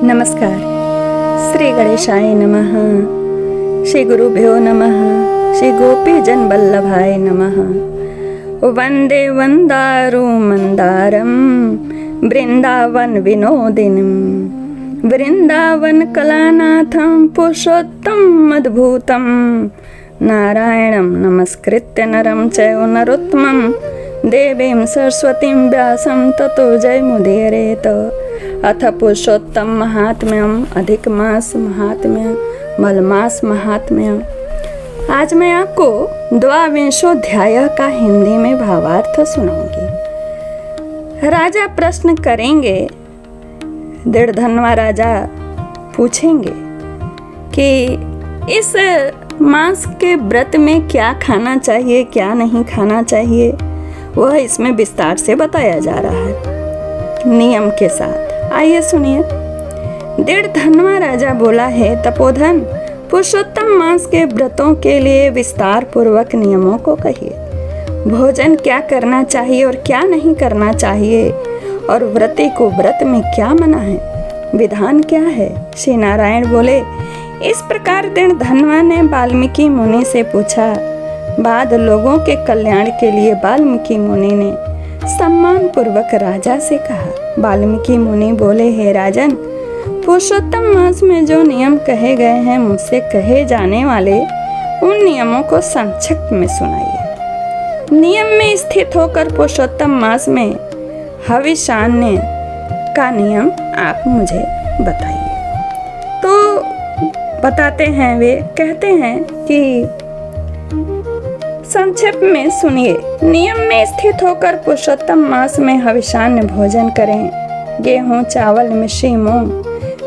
नमस्कार। श्री गणेशाय नमः। श्री गुरुभ्यो नमः। श्री गोपीजन वल्लभाय नमः। वंदे वंदारु मंदारम वृंदावन विनोदिनीम वृंदावन कलानाथम पुरुषोत्तम अद्भुतम नारायणं नमस्कृत्य नरं चैव नरोत्तमं देवीं सरस्वतीं व्यासं ततो जयमुदीरयेत्। अथ पुरुषोत्तम महात्म्यम अधिक मास महात्म्य मलमास महात्म्य। आज मैं आपको द्वाविंशोध्याय का हिंदी में भावार्थ सुनाऊंगी। राजा प्रश्न करेंगे, दृढ़धनवा राजा पूछेंगे कि इस मांस के व्रत में क्या खाना चाहिए क्या नहीं खाना चाहिए, वह इसमें विस्तार से बताया जा रहा है नियम के साथ। आइए सुनिए। दृढ़धनवा राजा बोला है, तपोधन पुरुषोत्तम मांस के व्रतों के लिए विस्तार पूर्वक नियमों को कहिए। भोजन क्या करना चाहिए और क्या नहीं करना चाहिए, और व्रती को व्रत में क्या मना है, विधान क्या है। श्री नारायण बोले, इस प्रकार दृढ़धनवा ने वाल्मीकि मुनि से पूछा। बाद लोगों के कल्याण के लिए वाल्मीकि मुनि ने सम्मान पूर्वक राजा से कहा। वाल्मीकि मुनि बोले, हे राजन, पुरुषोत्तम मास में जो नियम कहे गए हैं मुझसे कहे जाने वाले उन नियमों को संक्षिप्त में सुनाइए। नियम में स्थित होकर पुरुषोत्तम मास में हविषान्य का नियम आप मुझे बताइए। तो बताते हैं, वे कहते हैं कि संक्षेप में सुनिए। नियम में स्थित होकर पुरुषोत्तम मास में हविषान्य भोजन करें। गेहूं, चावल, मिश्री, मूंग,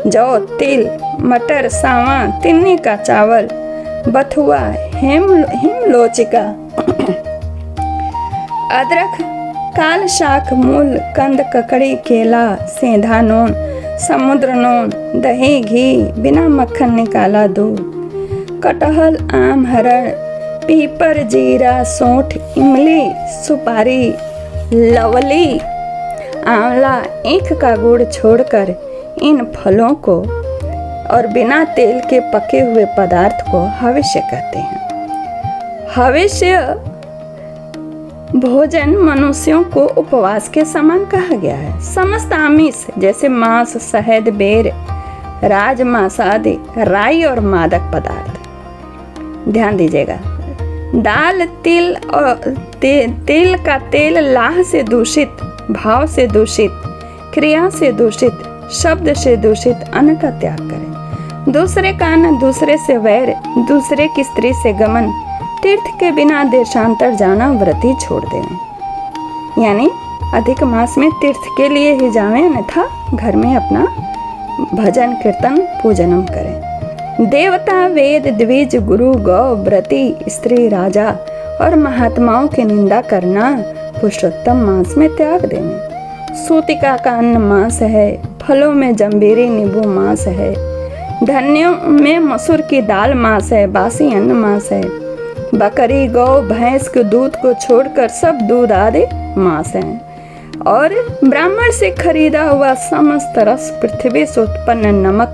जौ, तिल, मटर, सावा, तिन्नी का चावल, बथुआ, हिमलोचिका, अदरक, काल शाक, मूल, कंद, ककड़ी, केला, सेंधा नून, समुद्र नून, दही, घी, बिना मक्खन निकाला दूध, कटहल, आम, हरड़, पीपर, जीरा, सौंठ, इमली, सुपारी, लवली, आंवला, ईख का गुड़ छोड़कर इन फलों को और बिना तेल के पके हुए पदार्थ को हविष्य कहते हैं। हविष्य भोजन मनुष्यों को उपवास के समान कहा गया है। समस्त आमिष जैसे मांस, शहद, बेर, राजमांस आदि, राई और मादक पदार्थ। ध्यान दीजिएगा, दाल, तिल और तिल का तेल लाह से दूषित, भाव से दूषित, क्रिया से दूषित, शब्द से दूषित अन्न का त्याग करें। दूसरे का अन्न, दूसरे से वैर, दूसरे की स्त्री से गमन, तीर्थ के बिना देशांतर जाना व्रती छोड़ दें। यानी अधिक मास में तीर्थ के लिए ही जावें, अन्यथा घर में अपना भजन कीर्तन पूजनम करें। देवता, वेद, द्विज, गुरु, गौ, व्रती, स्त्री, राजा और महात्माओं की निंदा करना पुरुषोत्तम मास में त्याग देना। सूतिका का अन्न मांस है, फलों में जंबीरी, नींबू मांस है, धन्यों में मसूर की दाल मांस है, बासी अन्न मांस है। बकरी, गौ, भैंस के दूध को छोड़कर सब दूध आदि मांस हैं। और ब्राह्मण से खरीदा हुआ समस्त रस, पृथ्वी से उत्पन्न नमक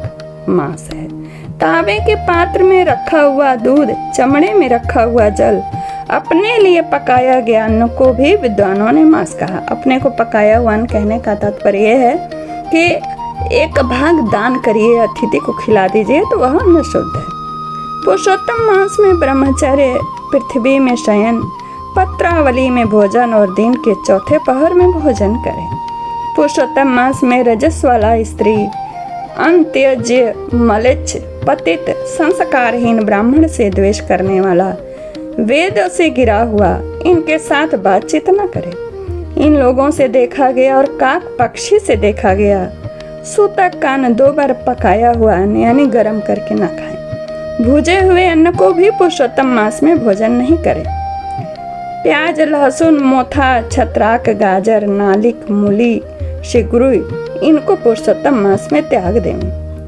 मांस है। तांबे के पात्र में रखा हुआ दूध, चमड़े में रखा हुआ जल, अपने लिए पकाया गया अन्न को भी विद्वानों ने मांस कहा। अपने को पकाया हुआ अन्न कहने का तात्पर्य यह है कि एक भाग दान करिए, अतिथि को खिला दीजिए तो वह अन्न शुद्ध है। पुरुषोत्तम मास में ब्रह्मचर्य, पृथ्वी में शयन, पत्रावली में भोजन और दिन के चौथे पहर में भोजन करें। पुरुषोत्तम मास में रजस वाला स्त्री, अंत्यज्य, मलिच्छ, पतित, संस्कारहीन, ब्राह्मण से द्वेष करने वाला, वेद से गिरा हुआ, इनके साथ बातचीत न करें। इन लोगों से देखा गया और काक पक्षी से देखा गया सूतक का अन्न 2 बार पकाया हुआ अन्न यानी गर्म करके न खाएं। भुजे हुए अन्न को भी पुरुषोत्तम मास में भोजन नहीं करें। प्याज, लहसुन, मोथा, छत्राक, गाजर, नालिक, मूली, शिगरुई, इनको पुरुषोत्तम मास में त्याग दें।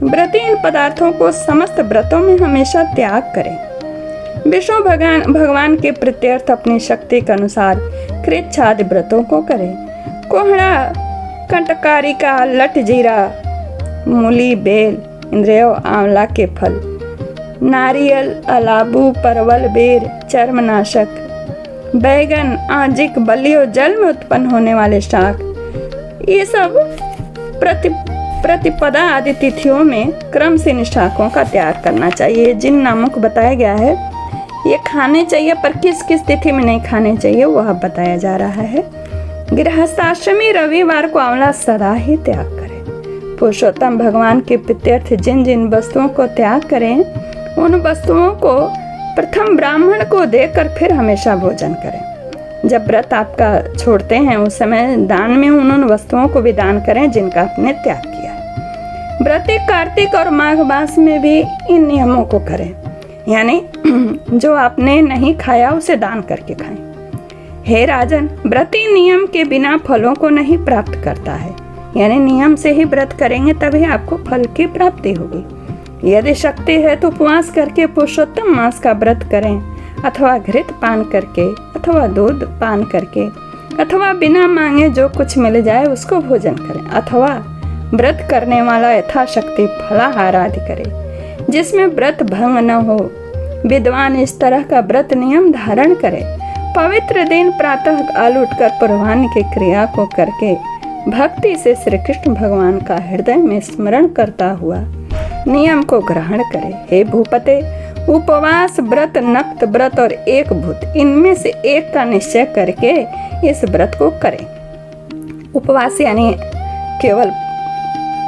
व्रती इन पदार्थों को समस्त व्रतों में हमेशा त्याग करें। विष्णु भगवान के प्रत्यर्थ अपनी शक्ति के अनुसार कृच्छादि व्रतों को करें। कोहड़ा, कंटकारिका, लट जीरा, मूली, बेल, इंद्रियों, आंवला के फल, नारियल, अलाबू, परवल, बेर, चर्मनाशक, बैगन, आजिक, बलियों, जल में उत्पन्न होने वाले शाक, ये सब प्रतिपदा आदि तिथियों में क्रम से इन शाकों का त्याग करना चाहिए। जिन नामों को बताया गया है ये खाने चाहिए, पर किस किस तिथि में नहीं खाने चाहिए वह बताया जा रहा है। गृहस्थाष्टमी रविवार को आंवला सदा ही त्याग करें। पुरुषोत्तम भगवान के प्रीत्यर्थ जिन जिन वस्तुओं को त्याग करें उन वस्तुओं को प्रथम ब्राह्मण को देकर फिर हमेशा भोजन करें। जब व्रत आपका छोड़ते हैं उस समय दान में उन वस्तुओं को भी दान करें जिनका आपने त्याग किया है। व्रती कार्तिक और माघ मास में भी इन नियमों को करें, यानी जो आपने नहीं खाया उसे दान करके खाएं। हे राजन, व्रती नियम के बिना फलों को नहीं प्राप्त करता है, यानी नियम से ही व्रत करेंगे तभी आपको फल की प्राप्ति होगी। यदि शक्ति है तो उपवास करके पुरुषोत्तम मास का व्रत करें, अथवा घृत पान करके, अथवा दूध पान करके, अथवा बिना मांगे जो कुछ मिल जाए उसको भोजन करें, अथवा व्रत करने वाला यथाशक्ति फलाहार आदि करे जिसमें व्रत भंग न हो। विद्वान इस तरह का व्रत नियम धारण करे। पवित्र दिन प्रातः काल उठकर पूर्वाह्न की क्रिया को करके भक्ति से श्री कृष्ण भगवान का हृदय में स्मरण करता हुआ नियम को ग्रहण करे। हे भूपते, उपवास व्रत, नक्त व्रत और एक भूत, इनमें से एक का निश्चय करके इस व्रत को करें। उपवास यानी केवल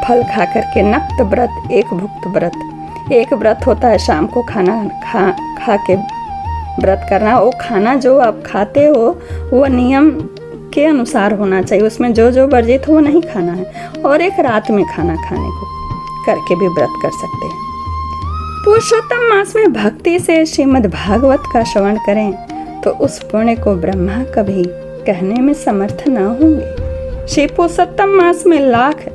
फल खा करके, नक्त व्रत एक भुक्त व्रत। एक व्रत होता है शाम को खाना खा के व्रत करना। वो खाना जो आप खाते हो वो नियम के अनुसार होना चाहिए, उसमें जो जो वर्जित हो वो नहीं खाना है। और एक रात में खाना खाने को करके भी व्रत कर सकते हैं। पुरुषोत्तम मास में भक्ति से श्रीमद् भागवत का श्रवण करें तो उस पुण्य को ब्रह्मा कभी कहने में समर्थ न होंगे। श्री पुरुषोत्तम मास में लाख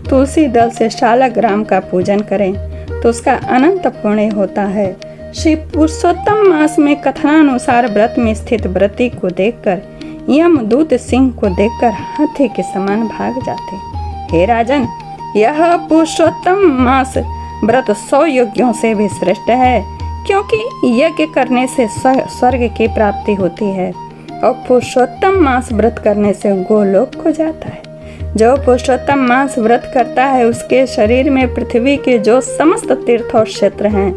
तुलसी दल से शालग्राम का पूजन करें तो उसका अनंत पुण्य होता है। श्री पुरुषोत्तम मास में कथनानुसार व्रत में स्थित व्रती को देखकर यमदूत सिंह को देखकर हाथी के समान भाग जाते। हे राजन, यह पुरुषोत्तम मास व्रत 100 यज्ञों से भी श्रेष्ठ है, क्योंकि यज्ञ करने से स्वर्ग की प्राप्ति होती है और पुरुषोत्तम मास व्रत करने से गोलोक को जाता है। जो पुरुषोत्तम मास व्रत करता है उसके शरीर में पृथ्वी के जो समस्त तीर्थ और क्षेत्र हैं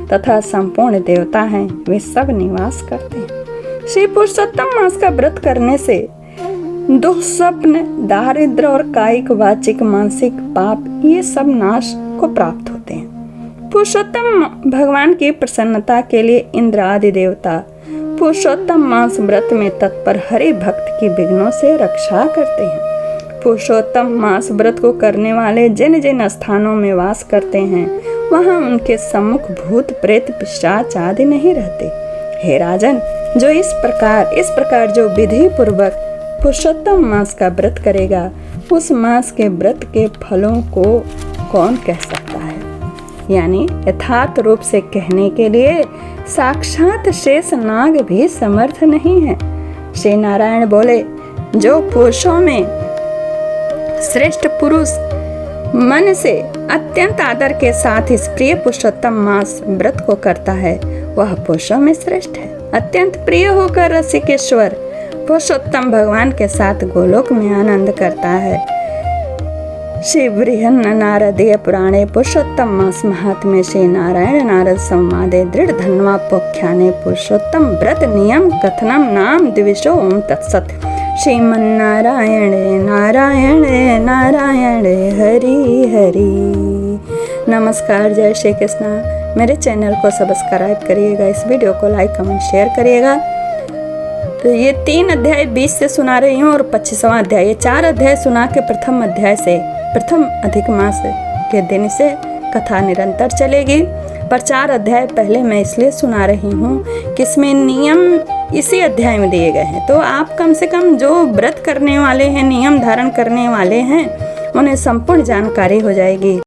तथा संपूर्ण देवता हैं वे सब निवास करते हैं। श्री पुरुषोत्तम मास का व्रत करने से दुःस्वप्न, दारिद्र और कायिक, वाचिक, मानसिक पाप ये सब नाश को प्राप्त होते हैं। पुरुषोत्तम भगवान की प्रसन्नता के लिए इंद्र आदि देवता पुरुषोत्तम मास व्रत में तत्पर हरि भक्त की विघ्नों से रक्षा करते हैं। पुरुषोत्तम मास व्रत को करने वाले जिन जिन स्थानों में वास करते हैं वहां उनके सम्मुख भूत प्रेत पिशाच आदि नहीं रहते। हे राजन, जो इस प्रकार जो विधि पूर्वक पुरुषोत्तम मास का व्रत करेगा उस मास के व्रत के फलों को कौन कह सकता है। यानी यथार्थ रूप से कहने के लिए साक्षात शेष नाग भी समर्थ नहीं है। श्री नारायण बोले, जो पुरुषों में श्रेष्ठ पुरुष मन से अत्यंत आदर के साथ इस प्रिय पुरुषोत्तम मास व्रत को करता है वह पुरुषों में श्रेष्ठ है। अत्यंत प्रिय होकर रसिकेश्वर पुरुषोत्तम भगवान के साथ गोलोक में आनंद करता है। श्री बृहन्न नारदीय पुराणे पुरुषोत्तम मास महात्म्य श्री नारायण नारद संवादे दृढ़ धन्वापोख्याने पुरुषोत्तम व्रत नियम कथनम नाम द्विषो ओम तत्सत। श्रीमन्नारायण नारायण नारायण हरि हरि। नमस्कार, जय श्री कृष्णा। मेरे चैनल को सब्सक्राइब करिएगा, इस वीडियो को लाइक कमेंट शेयर करिएगा। तो ये 3 अध्याय 20 से सुना रही हूँ और 25वां अध्याय, ये 4 अध्याय सुना के प्रथम अध्याय से प्रथम अधिक मास के दिन से कथा निरंतर चलेगी। पर 4 अध्याय पहले मैं इसलिए सुना रही हूँ कि इसमें नियम इसी अध्याय में दिए गए हैं, तो आप कम से कम जो व्रत करने वाले हैं, नियम धारण करने वाले हैं, उन्हें संपूर्ण जानकारी हो जाएगी।